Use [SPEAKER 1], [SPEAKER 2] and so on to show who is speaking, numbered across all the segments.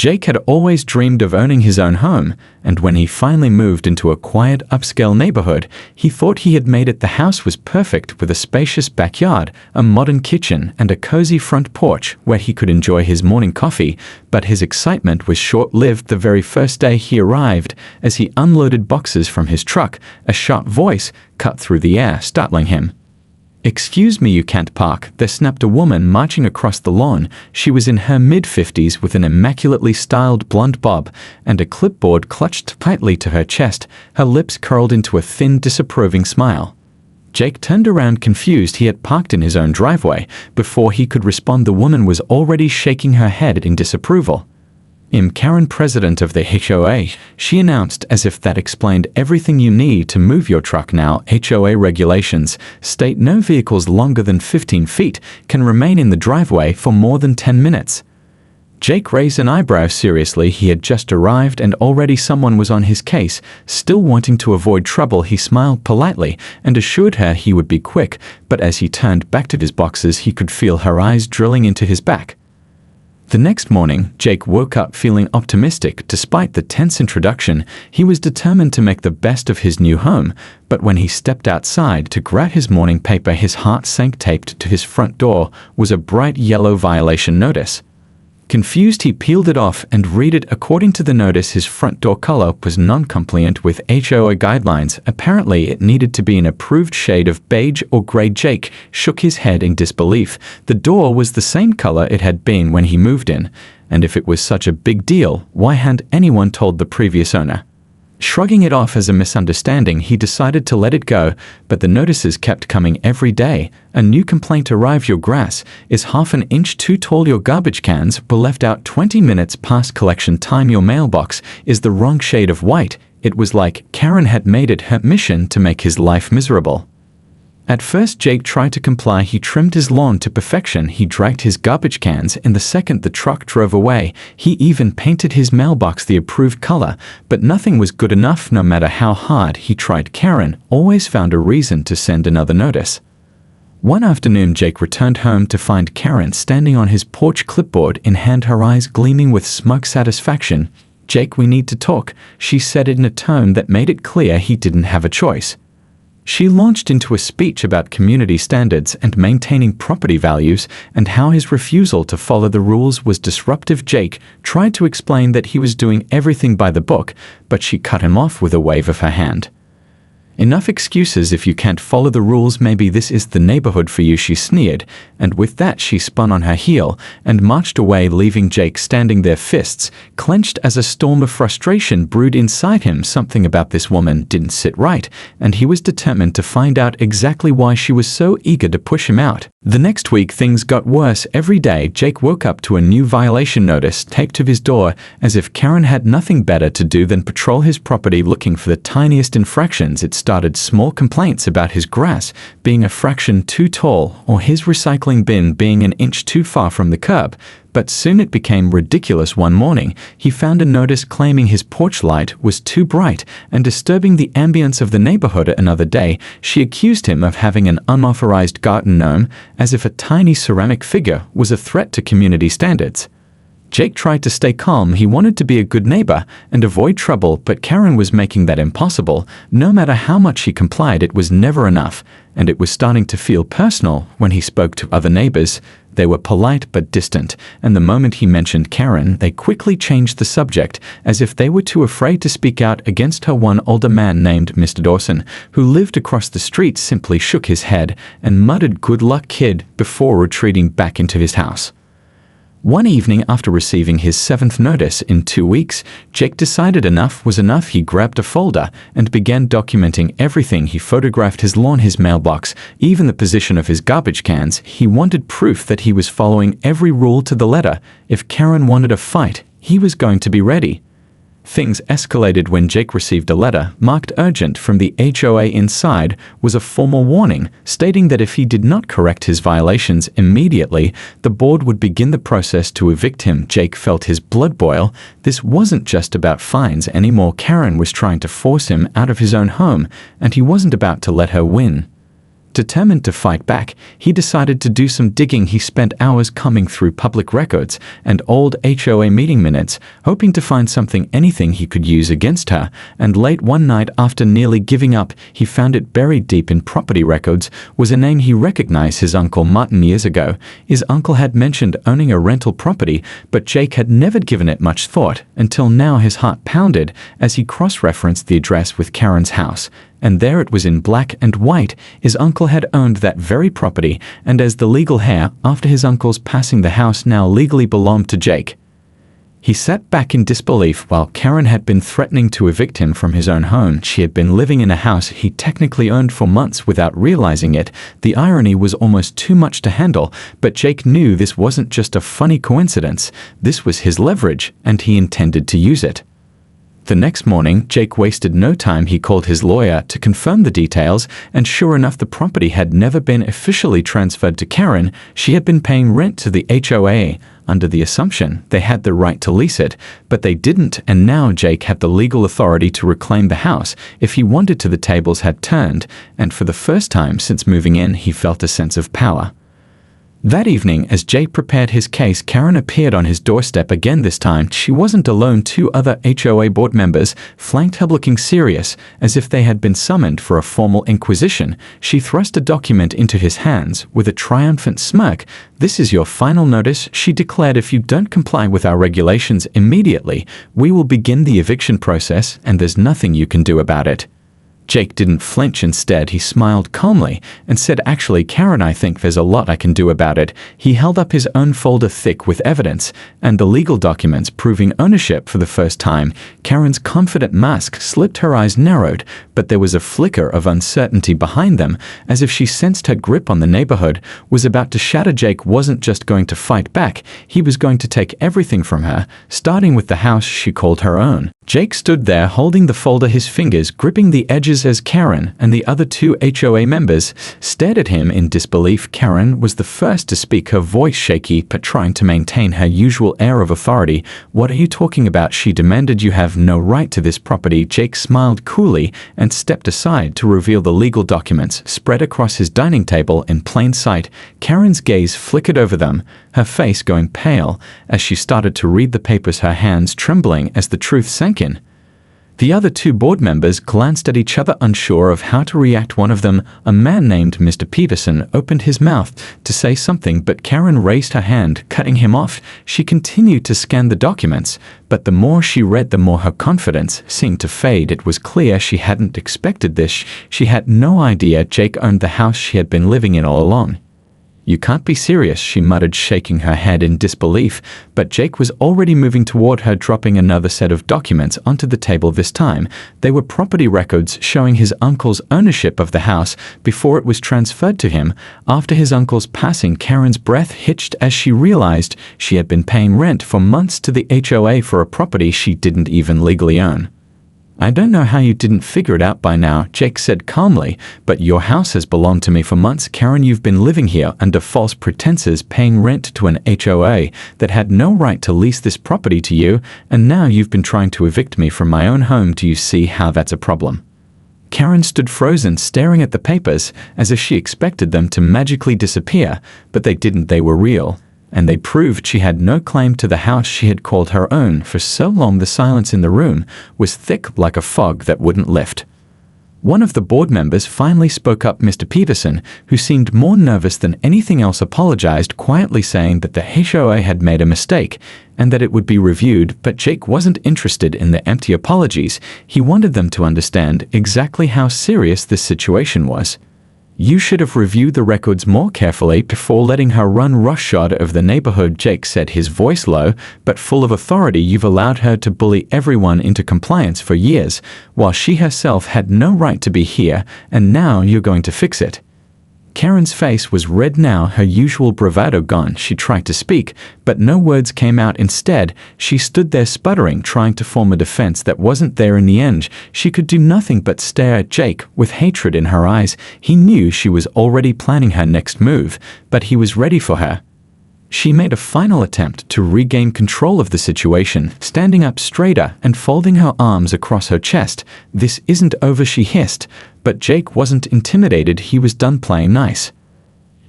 [SPEAKER 1] Jake had always dreamed of owning his own home, and when he finally moved into a quiet, upscale neighborhood, he thought he had made it. The house was perfect, with a spacious backyard, a modern kitchen, and a cozy front porch where he could enjoy his morning coffee, but his excitement was short-lived the very first day he arrived. As he unloaded boxes from his truck, a sharp voice cut through the air, startling him. "Excuse me, you can't park," there snapped a woman marching across the lawn. She was in her mid-50s with an immaculately styled blonde bob and a clipboard clutched tightly to her chest, her lips curled into a thin, disapproving smile. Jake turned around confused. He had parked in his own driveway. Before he could respond, the woman was already shaking her head in disapproval. "I'm Karen, president of the HOA," she announced, as if that explained everything. "You need to move your truck now. HOA regulations state no vehicles longer than 15 feet can remain in the driveway for more than 10 minutes. Jake raised an eyebrow. Seriously, he had just arrived and already someone was on his case. Still wanting to avoid trouble, he smiled politely and assured her he would be quick, but as he turned back to his boxes, he could feel her eyes drilling into his back. The next morning, Jake woke up feeling optimistic. Despite the tense introduction, he was determined to make the best of his new home. But when he stepped outside to grab his morning paper, his heart sank. Taped to his front door was a bright yellow violation notice. Confused, he peeled it off and read it. According to the notice, his front door color was non-compliant with HOA guidelines. Apparently, it needed to be an approved shade of beige or gray. Jake shook his head in disbelief. The door was the same color it had been when he moved in, and if it was such a big deal, why hadn't anyone told the previous owner? Shrugging it off as a misunderstanding, he decided to let it go, but the notices kept coming every day. A new complaint arrived. Your grass is half an inch too tall. Your garbage cans were left out 20 minutes past collection time. Your mailbox is the wrong shade of white. It was like Karen had made it her mission to make his life miserable. At first, Jake tried to comply. He trimmed his lawn to perfection. He dragged his garbage cans, and the second the truck drove away, he even painted his mailbox the approved color. But nothing was good enough. No matter how hard he tried, Karen always found a reason to send another notice. One afternoon, Jake returned home to find Karen standing on his porch, clipboard in hand, her eyes gleaming with smug satisfaction. "Jake, we need to talk," she said in a tone that made it clear he didn't have a choice. She launched into a speech about community standards and maintaining property values and how his refusal to follow the rules was disruptive. Jake tried to explain that he was doing everything by the book, but she cut him off with a wave of her hand. "Enough excuses. If you can't follow the rules, maybe this is the neighborhood for you," she sneered, and with that she spun on her heel and marched away, leaving Jake standing there, fists clenched as a storm of frustration brewed inside him. Something about this woman didn't sit right, and he was determined to find out exactly why she was so eager to push him out. The next week, things got worse. Every day, Jake woke up to a new violation notice taped to his door, as if Karen had nothing better to do than patrol his property looking for the tiniest infractions. It started small complaints about his grass being a fraction too tall or his recycling bin being an inch too far from the curb, but soon it became ridiculous. One morning, he found a notice claiming his porch light was too bright and disturbing the ambience of the neighborhood. Another day, she accused him of having an unauthorized garden gnome, as if a tiny ceramic figure was a threat to community standards. Jake tried to stay calm. He wanted to be a good neighbor and avoid trouble, but Karen was making that impossible. No matter how much he complied, it was never enough, and it was starting to feel personal when he spoke to other neighbors. They were polite but distant, and the moment he mentioned Karen, they quickly changed the subject, as if they were too afraid to speak out against her. One older man named Mr. Dawson, who lived across the street, simply shook his head and muttered, "Good luck, kid," before retreating back into his house. One evening, after receiving his 7th notice in 2 weeks, Jake decided enough was enough. He grabbed a folder and began documenting everything. He photographed his lawn, his mailbox, even the position of his garbage cans. He wanted proof that he was following every rule to the letter. If Karen wanted a fight, he was going to be ready. Things escalated when Jake received a letter marked urgent from the HOA. Inside was a formal warning stating that if he did not correct his violations immediately, the board would begin the process to evict him. Jake felt his blood boil. This wasn't just about fines anymore. Karen was trying to force him out of his own home, and he wasn't about to let her win. Determined to fight back, he decided to do some digging. He spent hours combing through public records and old HOA meeting minutes, hoping to find anything he could use against her, and late one night, after nearly giving up, he found it buried deep in property records was a name he recognized: his Uncle Martin. Years ago, his uncle had mentioned owning a rental property, but Jake had never given it much thought until now. His heart pounded as he cross-referenced the address with Karen's house, and there it was in black and white. His uncle had owned that very property, and as the legal heir after his uncle's passing, the house now legally belonged to Jake. He sat back in disbelief while Karen had been threatening to evict him from his own home. She had been living in a house he technically owned for months without realizing it. The irony was almost too much to handle, but Jake knew this wasn't just a funny coincidence. This was his leverage, and he intended to use it. The next morning, Jake wasted no time. He called his lawyer to confirm the details, and sure enough, the property had never been officially transferred to Karen. She had been paying rent to the HOA under the assumption they had the right to lease it, but they didn't, and now Jake had the legal authority to reclaim the house if he wanted to. The tables had turned, and for the first time since moving in, he felt a sense of power. That evening, as Jake prepared his case, Karen appeared on his doorstep again. This time, she wasn't alone. 2 other HOA board members flanked her, looking serious, as if they had been summoned for a formal inquisition. She thrust a document into his hands with a triumphant smirk. "This is your final notice," she declared. "If you don't comply with our regulations immediately, we will begin the eviction process, and there's nothing you can do about it." Jake didn't flinch. Instead, he smiled calmly and said, "Actually, Karen, I think there's a lot I can do about it." He held up his own folder thick with evidence and the legal documents proving ownership. For the first time, Karen's confident mask slipped. Her eyes narrowed, but there was a flicker of uncertainty behind them, as if she sensed her grip on the neighborhood was about to shatter. Jake wasn't just going to fight back, he was going to take everything from her, starting with the house she called her own. Jake stood there holding the folder, his fingers gripping the edges as Karen and the other 2 HOA members stared at him in disbelief. Karen was the first to speak, her voice shaky but trying to maintain her usual air of authority. "What are you talking about?" she demanded. "You have no right to this property." Jake smiled coolly and stepped aside to reveal the legal documents spread across his dining table in plain sight. Karen's gaze flickered over them, her face going pale as she started to read the papers, her hands trembling as the truth sank in. The other 2 board members glanced at each other, unsure of how to react. One of them, a man named Mr. Peterson, opened his mouth to say something, but Karen raised her hand, cutting him off. She continued to scan the documents, but the more she read, the more her confidence seemed to fade. It was clear she hadn't expected this. She had no idea Jake owned the house she had been living in all along. "You can't be serious," she muttered, shaking her head in disbelief, but Jake was already moving toward her, dropping another set of documents onto the table. This time, they were property records showing his uncle's ownership of the house before it was transferred to him. After his uncle's passing, Karen's breath hitched as she realized she had been paying rent for months to the HOA for a property she didn't even legally own. "I don't know how you didn't figure it out by now," Jake said calmly, "but your house has belonged to me for months. Karen, you've been living here under false pretenses, paying rent to an HOA that had no right to lease this property to you, and now you've been trying to evict me from my own home. Do you see how that's a problem?" Karen stood frozen, staring at the papers as if she expected them to magically disappear, but they didn't. They were real, and they proved she had no claim to the house she had called her own for so long. The silence in the room was thick like a fog that wouldn't lift. One of the board members finally spoke up. Mr. Peterson, who seemed more nervous than anything else, apologized, quietly saying that the HOA had made a mistake and that it would be reviewed, but Jake wasn't interested in the empty apologies. He wanted them to understand exactly how serious this situation was. "You should have reviewed the records more carefully before letting her run roughshod over the neighborhood," Jake said, his voice low but full of authority. "You've allowed her to bully everyone into compliance for years, while she herself had no right to be here, and now you're going to fix it." Karen's face was red now, her usual bravado gone. She tried to speak, but no words came out. Instead, she stood there sputtering, trying to form a defense that wasn't there. In the end, she could do nothing but stare at Jake with hatred in her eyes. He knew she was already planning her next move, but he was ready for her. She made a final attempt to regain control of the situation, standing up straighter and folding her arms across her chest. "This isn't over," she hissed, but Jake wasn't intimidated. He was done playing nice.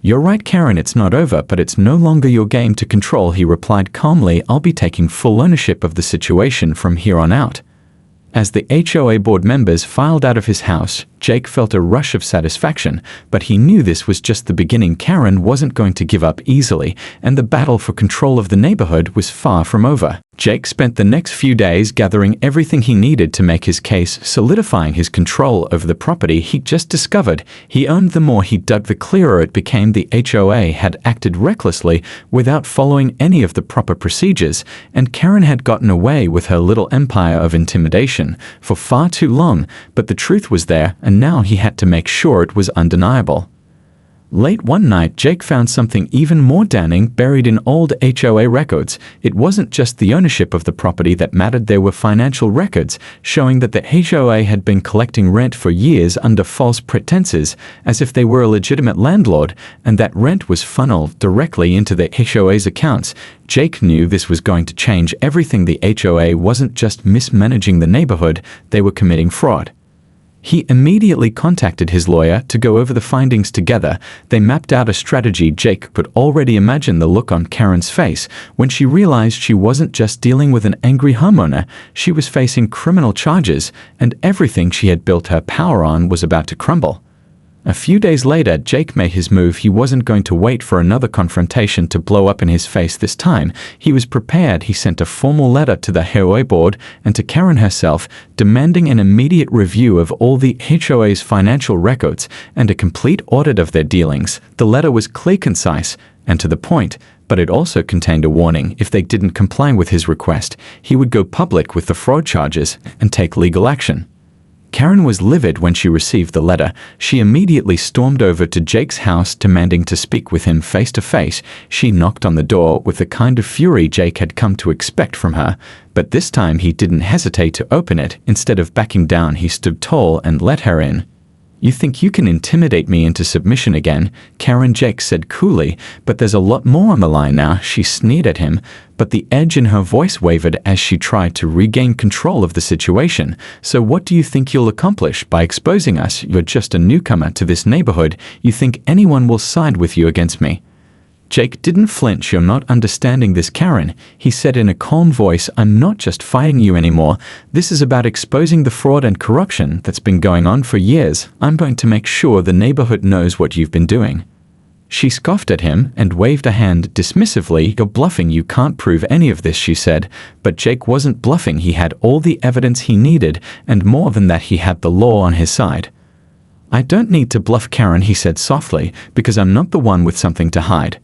[SPEAKER 1] "You're right, Karen, it's not over, but it's no longer your game to control," he replied calmly. "I'll be taking full ownership of the situation from here on out." As the HOA board members filed out of his house, Jake felt a rush of satisfaction, but he knew this was just the beginning. Karen wasn't going to give up easily, and the battle for control of the neighborhood was far from over. Jake spent the next few days gathering everything he needed to make his case, solidifying his control over the property he just discovered he owned. The more he dug, the clearer it became the HOA had acted recklessly without following any of the proper procedures, and Karen had gotten away with her little empire of intimidation for far too long. But the truth was there, and now he had to make sure it was undeniable. Late one night, Jake found something even more damning buried in old HOA records. It wasn't just the ownership of the property that mattered. There were financial records showing that the HOA had been collecting rent for years under false pretenses, as if they were a legitimate landlord, and that rent was funneled directly into the HOA's accounts. Jake knew this was going to change everything. The HOA wasn't just mismanaging the neighborhood, they were committing fraud. He immediately contacted his lawyer to go over the findings together. They mapped out a strategy. Jake could already imagine the look on Karen's face when she realized she wasn't just dealing with an angry homeowner, she was facing criminal charges, and everything she had built her power on was about to crumble. A few days later, Jake made his move. He wasn't going to wait for another confrontation to blow up in his face this time. He was prepared. He sent a formal letter to the HOA board and to Karen herself, demanding an immediate review of all the HOA's financial records and a complete audit of their dealings. The letter was clear, concise, and to the point, but it also contained a warning. If they didn't comply with his request, he would go public with the fraud charges and take legal action. Karen was livid when she received the letter. She immediately stormed over to Jake's house, demanding to speak with him face to face. She knocked on the door with the kind of fury Jake had come to expect from her, but this time he didn't hesitate to open it. Instead of backing down, he stood tall and let her in. "You think you can intimidate me into submission again?" Karen, Jake said coolly, "but there's a lot more on the line now." She sneered at him, but the edge in her voice wavered as she tried to regain control of the situation. "So what do you think you'll accomplish by exposing us? You're just a newcomer to this neighborhood. You think anyone will side with you against me?" Jake didn't flinch. "You're not understanding this, Karen," he said in a calm voice. "I'm not just fighting you anymore. This is about exposing the fraud and corruption that's been going on for years. I'm going to make sure the neighborhood knows what you've been doing." She scoffed at him and waved a hand dismissively. "You're bluffing. You can't prove any of this," she said. But Jake wasn't bluffing. He had all the evidence he needed, and more than that, he had the law on his side. "I don't need to bluff, Karen," he said softly, "because I'm not the one with something to hide."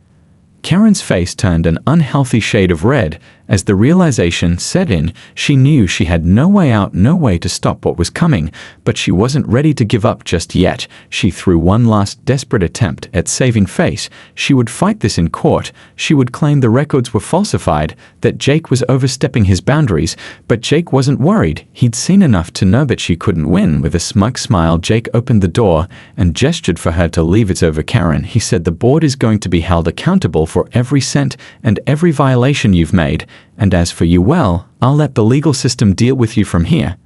[SPEAKER 1] Karen's face turned an unhealthy shade of red as the realization set in. She knew she had no way out, no way to stop what was coming, but she wasn't ready to give up just yet. She threw one last desperate attempt at saving face. She would fight this in court. She would claim the records were falsified, that Jake was overstepping his boundaries, but Jake wasn't worried. He'd seen enough to know that she couldn't win. With a smug smile, Jake opened the door and gestured for her to leave. "It's over, Karen," he said. "The board is going to be held accountable for every cent and every violation you've made. And as for you, well, I'll let the legal system deal with you from here."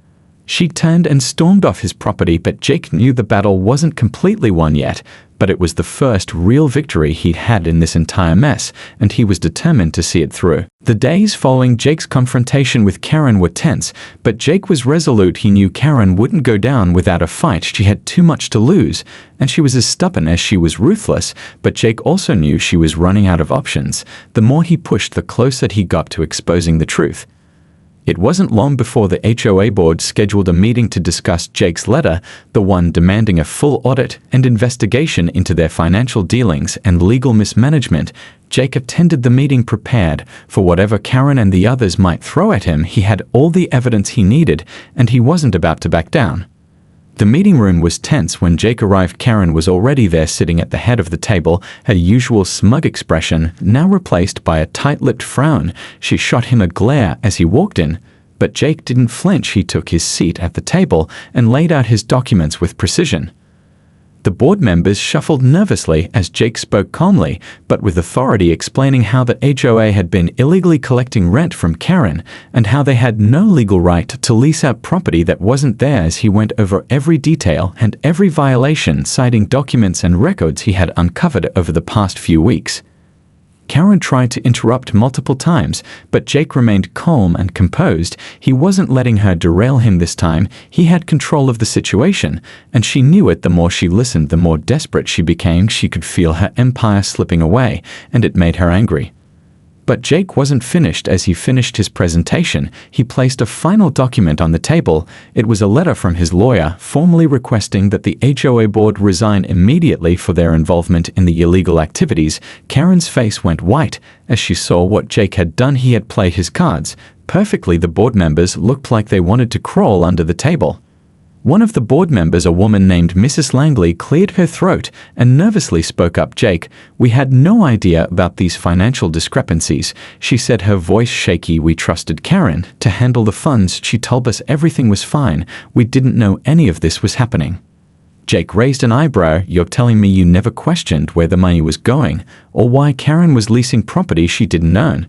[SPEAKER 1] She turned and stormed off his property, but Jake knew the battle wasn't completely won yet. But it was the first real victory he'd had in this entire mess, and he was determined to see it through. The days following Jake's confrontation with Karen were tense, but Jake was resolute. He knew Karen wouldn't go down without a fight. She had too much to lose, and she was as stubborn as she was ruthless, but Jake also knew she was running out of options. The more he pushed, the closer he got to exposing the truth. It wasn't long before the HOA board scheduled a meeting to discuss Jake's letter, the one demanding a full audit and investigation into their financial dealings and legal mismanagement. Jake attended the meeting prepared for whatever Karen and the others might throw at him. He had all the evidence he needed, and he wasn't about to back down. The meeting room was tense. When Jake arrived, Karen was already there, sitting at the head of the table, her usual smug expression now replaced by a tight-lipped frown. She shot him a glare as he walked in, but Jake didn't flinch. He took his seat at the table and laid out his documents with precision. The board members shuffled nervously as Jake spoke calmly, but with authority, explaining how the HOA had been illegally collecting rent from Karen and how they had no legal right to lease out property that wasn't theirs. He went over every detail and every violation, citing documents and records he had uncovered over the past few weeks. Karen tried to interrupt multiple times, but Jake remained calm and composed. He wasn't letting her derail him this time. He had control of the situation, and she knew it. The more she listened, the more desperate she became. She could feel her empire slipping away, and it made her angry. But Jake wasn't finished. As he finished his presentation, he placed a final document on the table. It was a letter from his lawyer, formally requesting that the HOA board resign immediately for their involvement in the illegal activities. Karen's face went white as she saw what Jake had done. He had played his cards perfectly. The board members looked like they wanted to crawl under the table. One of the board members, a woman named Mrs. Langley, cleared her throat and nervously spoke up. "Jake, we had no idea about these financial discrepancies," she said, her voice shaky. "We trusted Karen to handle the funds. She told us everything was fine. We didn't know any of this was happening." Jake raised an eyebrow. "You're telling me you never questioned where the money was going or why Karen was leasing property she didn't own?"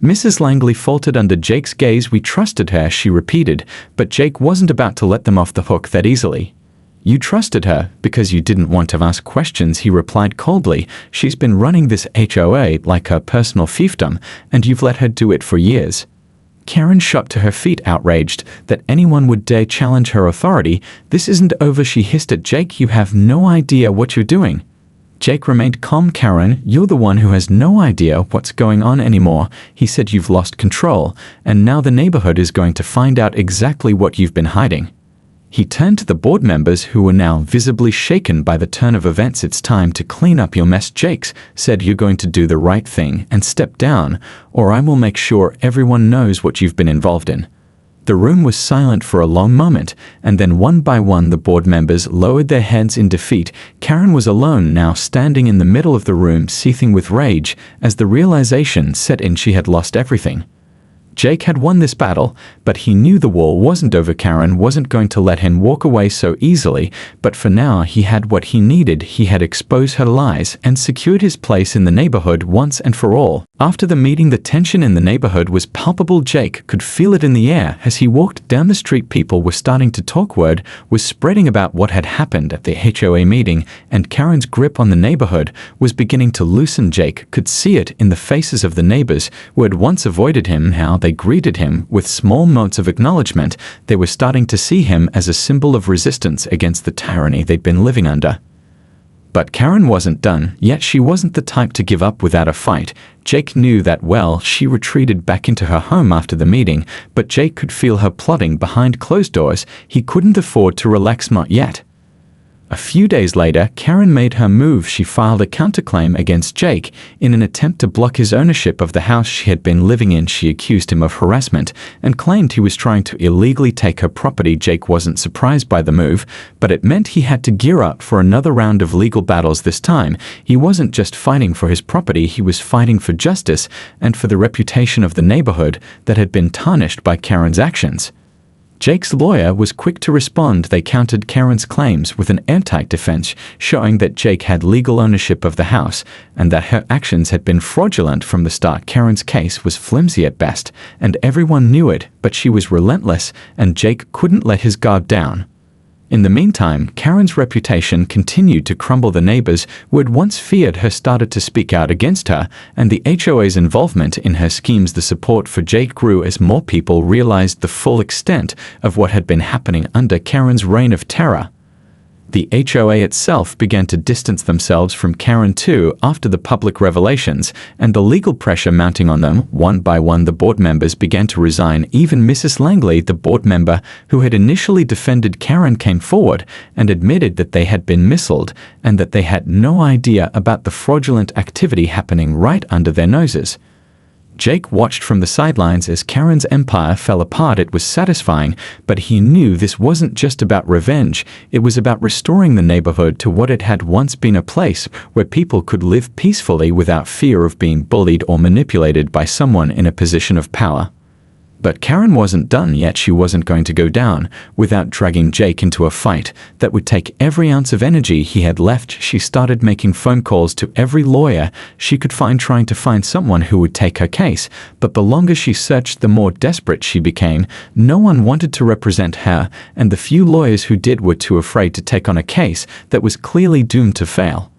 [SPEAKER 1] Mrs. Langley faltered under Jake's gaze. "We trusted her," she repeated, but Jake wasn't about to let them off the hook that easily. "You trusted her because you didn't want to ask questions," he replied coldly. "She's been running this HOA like her personal fiefdom, and you've let her do it for years." Karen shot to her feet, outraged that anyone would dare challenge her authority. "This isn't over," she hissed at Jake. "You have no idea what you're doing." Jake remained calm. "Karen, you're the one who has no idea what's going on anymore," he said. "You've lost control, and now the neighborhood is going to find out exactly what you've been hiding." He turned to the board members, who were now visibly shaken by the turn of events. "It's time to clean up your mess," Jake said. "You're going to do the right thing and step down, or I will make sure everyone knows what you've been involved in." The room was silent for a long moment, and then one by one the board members lowered their heads in defeat. Karen was alone now, standing in the middle of the room, seething with rage as the realization set in she had lost everything. Jake had won this battle, but he knew the war wasn't over. Karen wasn't going to let him walk away so easily, but for now he had what he needed. He had exposed her lies and secured his place in the neighborhood once and for all. After the meeting, the tension in the neighborhood was palpable. Jake could feel it in the air. As he walked down the street, people were starting to talk. Word was spreading about what had happened at the HOA meeting, and Karen's grip on the neighborhood was beginning to loosen. Jake could see it in the faces of the neighbors who had once avoided him. Now they greeted him with small notes of acknowledgement. They were starting to see him as a symbol of resistance against the tyranny they'd been living under. But Karen wasn't done yet. She wasn't the type to give up without a fight. Jake knew that well. She retreated back into her home after the meeting, but Jake could feel her plotting behind closed doors. He couldn't afford to relax, not yet. A few days later, Karen made her move. She filed a counterclaim against Jake in an attempt to block his ownership of the house she had been living in. She accused him of harassment and claimed he was trying to illegally take her property. Jake wasn't surprised by the move, but it meant he had to gear up for another round of legal battles. This time, he wasn't just fighting for his property, he was fighting for justice and for the reputation of the neighborhood that had been tarnished by Karen's actions. Jake's lawyer was quick to respond. They countered Karen's claims with an airtight defense, showing that Jake had legal ownership of the house and that her actions had been fraudulent from the start. Karen's case was flimsy at best, and everyone knew it, but she was relentless, and Jake couldn't let his guard down. In the meantime, Karen's reputation continued to crumble. The neighbors who had once feared her started to speak out against her, and the HOA's involvement in her schemes. The support for Jake grew as more people realized the full extent of what had been happening under Karen's reign of terror. The HOA itself began to distance themselves from Karen too after the public revelations and the legal pressure mounting on them. One by one, the board members began to resign. Even Mrs. Langley, the board member who had initially defended Karen, came forward and admitted that they had been misled and that they had no idea about the fraudulent activity happening right under their noses. Jake watched from the sidelines as Karen's empire fell apart. It was satisfying, but he knew this wasn't just about revenge. It was about restoring the neighborhood to what it had once been, a place where people could live peacefully without fear of being bullied or manipulated by someone in a position of power. But Karen wasn't done yet. She wasn't going to go down without dragging Jake into a fight that would take every ounce of energy he had left. She started making phone calls to every lawyer she could find, trying to find someone who would take her case. But the longer she searched, the more desperate she became. No one wanted to represent her, and the few lawyers who did were too afraid to take on a case that was clearly doomed to fail.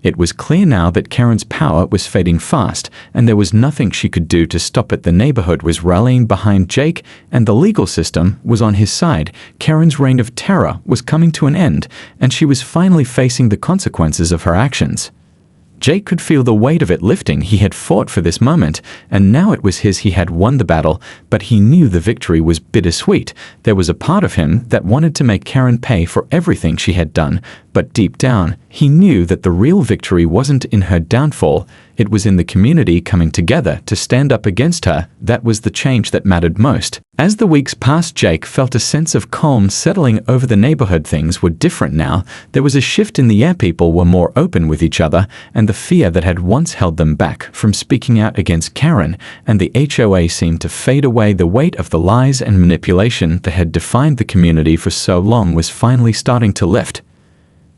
[SPEAKER 1] It was clear now that Karen's power was fading fast, and there was nothing she could do to stop it. The neighborhood was rallying behind Jake, and the legal system was on his side. Karen's reign of terror was coming to an end, and she was finally facing the consequences of her actions. Jake could feel the weight of it lifting. He had fought for this moment, and now it was his. He had won the battle, but he knew the victory was bittersweet. There was a part of him that wanted to make Karen pay for everything she had done, but deep down, he knew that the real victory wasn't in her downfall. It was in the community coming together to stand up against her. That was the change that mattered most. As the weeks passed, Jake felt a sense of calm settling over the neighborhood. Things were different now. There was a shift in the air. People were more open with each other, and the fear that had once held them back from speaking out against Karen and the HOA seemed to fade away. The weight of the lies and manipulation that had defined the community for so long was finally starting to lift.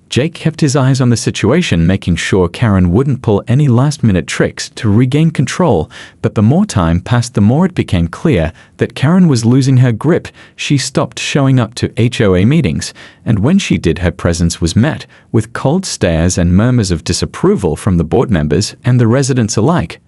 [SPEAKER 1] Jake kept his eyes on the situation, making sure Karen wouldn't pull any last-minute tricks to regain control, but the more time passed, the more it became clear that Karen was losing her grip. She stopped showing up to HOA meetings, and when she did, her presence was met with cold stares and murmurs of disapproval from the board members and the residents alike.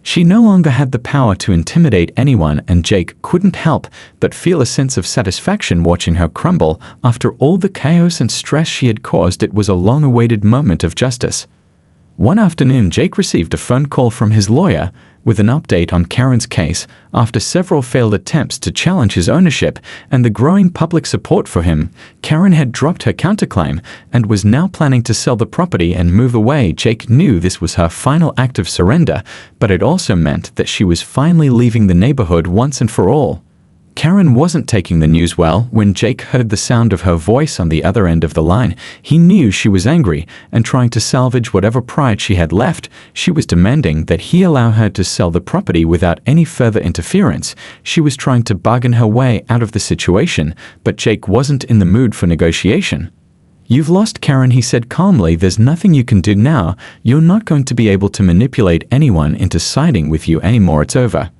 [SPEAKER 1] She no longer had the power to intimidate anyone, and Jake couldn't help but feel a sense of satisfaction watching her crumble. After all the chaos and stress she had caused, it was a long-awaited moment of justice. One afternoon, Jake received a phone call from his lawyer with an update on Karen's case. After several failed attempts to challenge his ownership and the growing public support for him, Karen had dropped her counterclaim and was now planning to sell the property and move away. Jake knew this was her final act of surrender, but it also meant that she was finally leaving the neighborhood once and for all. Karen wasn't taking the news well. When Jake heard the sound of her voice on the other end of the line, he knew she was angry and trying to salvage whatever pride she had left. She was demanding that he allow her to sell the property without any further interference. She was trying to bargain her way out of the situation, but Jake wasn't in the mood for negotiation. "You've lost, Karen," he said calmly. "There's nothing you can do now. You're not going to be able to manipulate anyone into siding with you anymore. It's over."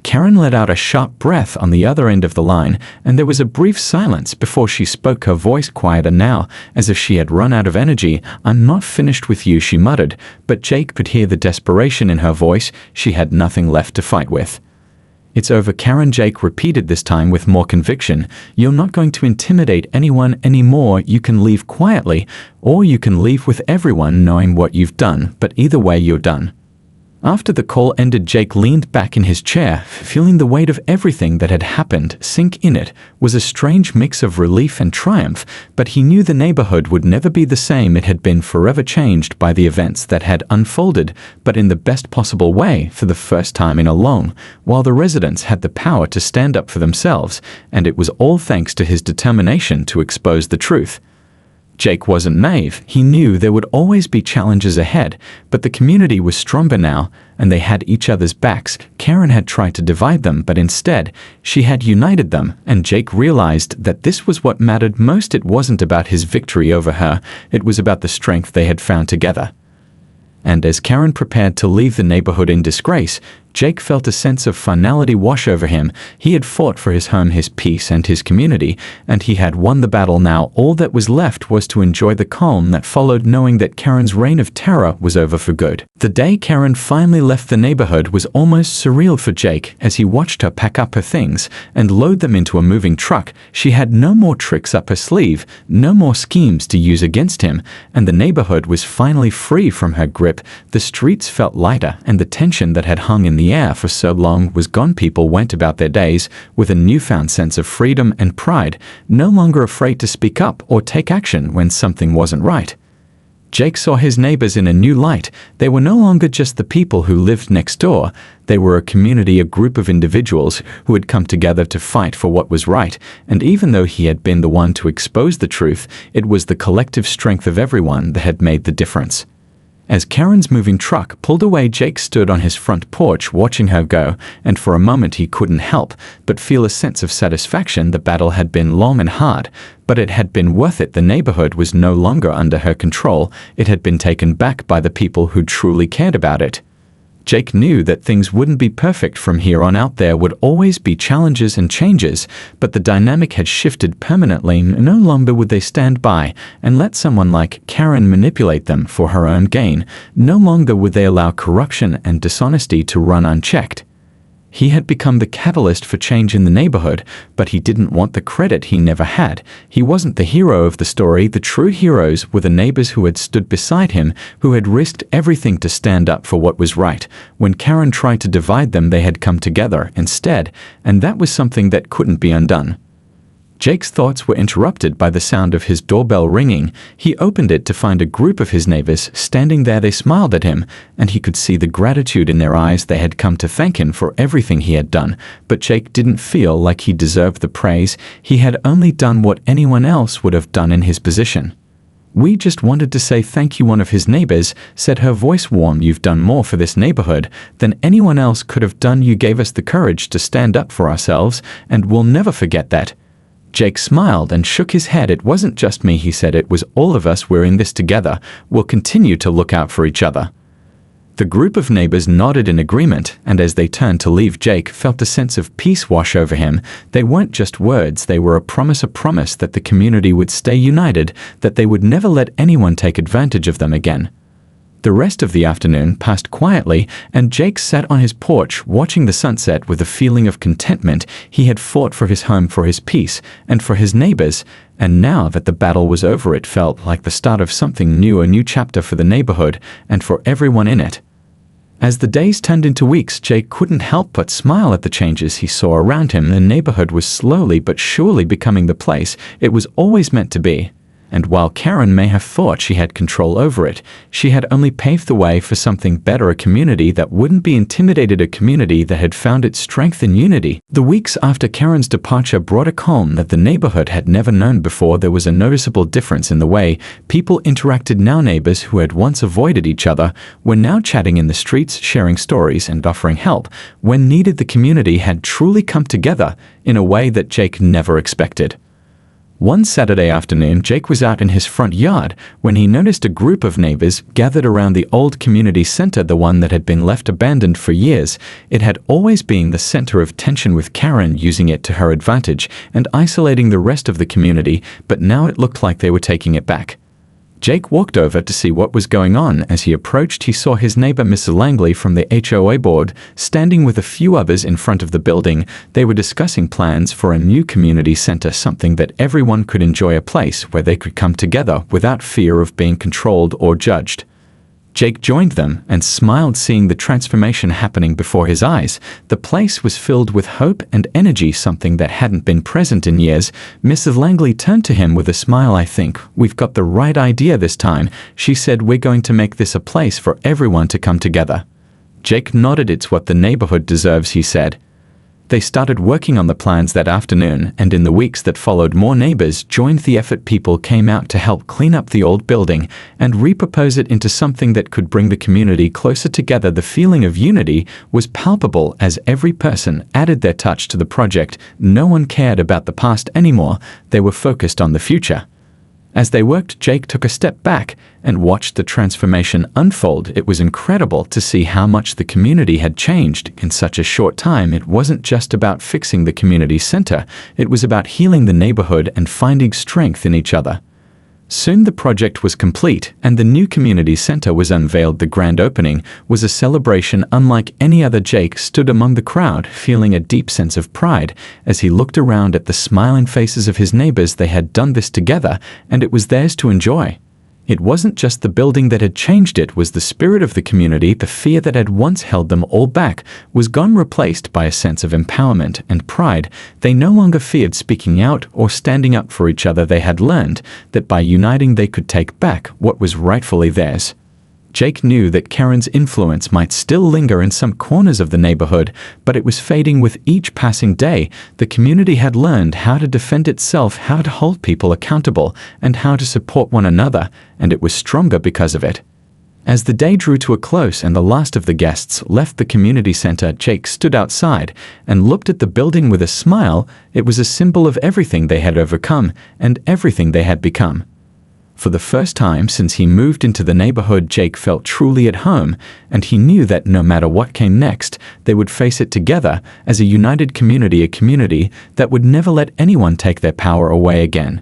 [SPEAKER 1] Karen let out a sharp breath on the other end of the line, and there was a brief silence before she spoke, her voice quieter now, as if she had run out of energy. "I'm not finished with you," she muttered, but Jake could hear the desperation in her voice. She had nothing left to fight with. "It's over, Karen," Jake repeated, this time with more conviction. "You're not going to intimidate anyone anymore. You can leave quietly, or you can leave with everyone knowing what you've done, but either way, you're done." After the call ended, Jake leaned back in his chair, feeling the weight of everything that had happened sink in. It was a strange mix of relief and triumph, but he knew the neighborhood would never be the same. It had been forever changed by the events that had unfolded, but in the best possible way for the first time in a long while. The residents had the power to stand up for themselves, and it was all thanks to his determination to expose the truth. Jake wasn't naive. He knew there would always be challenges ahead, but the community was stronger now, and they had each other's backs. Karen had tried to divide them, but instead, she had united them, and Jake realized that this was what mattered most. It wasn't about his victory over her, it was about the strength they had found together. And as Karen prepared to leave the neighborhood in disgrace, Jake felt a sense of finality wash over him. He had fought for his home, his peace, and his community, and he had won the battle. Now all that was left was to enjoy the calm that followed, knowing that Karen's reign of terror was over for good. The day Karen finally left the neighborhood was almost surreal for Jake as he watched her pack up her things and load them into a moving truck. She had no more tricks up her sleeve, no more schemes to use against him, and the neighborhood was finally free from her grip. The streets felt lighter, and the tension that had hung in the air for so long was gone. People went about their days with a newfound sense of freedom and pride, no longer afraid to speak up or take action when something wasn't right. Jake saw his neighbors in a new light. They were no longer just the people who lived next door. They were a community, a group of individuals who had come together to fight for what was right. And even though he had been the one to expose the truth, it was the collective strength of everyone that had made the difference. As Karen's moving truck pulled away, Jake stood on his front porch watching her go, and for a moment he couldn't help but feel a sense of satisfaction. The battle had been long and hard, but it had been worth it. The neighborhood was no longer under her control. It had been taken back by the people who truly cared about it. Jake knew that things wouldn't be perfect from here on out. There would always be challenges and changes, but the dynamic had shifted permanently. No longer would they stand by and let someone like Karen manipulate them for her own gain. No longer would they allow corruption and dishonesty to run unchecked. He had become the catalyst for change in the neighborhood, but he didn't want the credit he never had. He wasn't the hero of the story. The true heroes were the neighbors who had stood beside him, who had risked everything to stand up for what was right. When Karen tried to divide them, they had come together instead, and that was something that couldn't be undone. Jake's thoughts were interrupted by the sound of his doorbell ringing. He opened it to find a group of his neighbors standing there. They smiled at him, and he could see the gratitude in their eyes. They had come to thank him for everything he had done, but Jake didn't feel like he deserved the praise. He had only done what anyone else would have done in his position. "We just wanted to say thank you," one of his neighbors said, her voice warm. "You've done more for this neighborhood than anyone else could have done. You gave us the courage to stand up for ourselves, and we'll never forget that." Jake smiled and shook his head. "It wasn't just me," he said. "It was all of us. We're in this together. We'll continue to look out for each other." The group of neighbors nodded in agreement, and as they turned to leave, Jake felt a sense of peace wash over him. They weren't just words, they were a promise that the community would stay united, that they would never let anyone take advantage of them again. The rest of the afternoon passed quietly, and Jake sat on his porch watching the sunset with a feeling of contentment. He had fought for his home, for his peace, and for his neighbors, and now that the battle was over, it felt like the start of something new, a new chapter for the neighborhood and for everyone in it. As the days turned into weeks, Jake couldn't help but smile at the changes he saw around him. The neighborhood was slowly but surely becoming the place it was always meant to be. And while Karen may have thought she had control over it, she had only paved the way for something better, a community that wouldn't be intimidated, a community that had found its strength in unity. The weeks after Karen's departure brought a calm that the neighborhood had never known before. There was a noticeable difference in the way people interacted now. Neighbors who had once avoided each other were now chatting in the streets, sharing stories and offering help when needed. The community had truly come together in a way that Jake never expected. One Saturday afternoon, Jake was out in his front yard when he noticed a group of neighbors gathered around the old community center, the one that had been left abandoned for years. It had always been the center of tension, with Karen using it to her advantage and isolating the rest of the community, but now it looked like they were taking it back. Jake walked over to see what was going on. As he approached, he saw his neighbor Mrs. Langley from the HOA board standing with a few others in front of the building. They were discussing plans for a new community center, something that everyone could enjoy, a place where they could come together without fear of being controlled or judged. Jake joined them and smiled, seeing the transformation happening before his eyes. The place was filled with hope and energy, something that hadn't been present in years. Mrs. Langley turned to him with a smile. "I think we've got the right idea this time," she said. "We're going to make this a place for everyone to come together." Jake nodded. "It's what the neighborhood deserves," he said. They started working on the plans that afternoon, and in the weeks that followed, more neighbors joined the effort. People came out to help clean up the old building and repurpose it into something that could bring the community closer together. The feeling of unity was palpable as every person added their touch to the project. No one cared about the past anymore. They were focused on the future. As they worked, Jake took a step back and watched the transformation unfold. It was incredible to see how much the community had changed in such a short time. It wasn't just about fixing the community center. It was about healing the neighborhood and finding strength in each other. Soon the project was complete, and the new community center was unveiled. The grand opening was a celebration unlike any other. Jake stood among the crowd, feeling a deep sense of pride as he looked around at the smiling faces of his neighbors. They had done this together, and it was theirs to enjoy. It wasn't just the building that had changed, it was the spirit of the community. The fear that had once held them all back was gone, replaced by a sense of empowerment and pride. They no longer feared speaking out or standing up for each other. They had learned that by uniting they could take back what was rightfully theirs. Jake knew that Karen's influence might still linger in some corners of the neighborhood, but it was fading with each passing day. The community had learned how to defend itself, how to hold people accountable, and how to support one another, and it was stronger because of it. As the day drew to a close and the last of the guests left the community center, Jake stood outside and looked at the building with a smile. It was a symbol of everything they had overcome and everything they had become. For the first time since he moved into the neighborhood, Jake felt truly at home, and he knew that no matter what came next, they would face it together as a united community, a community that would never let anyone take their power away again.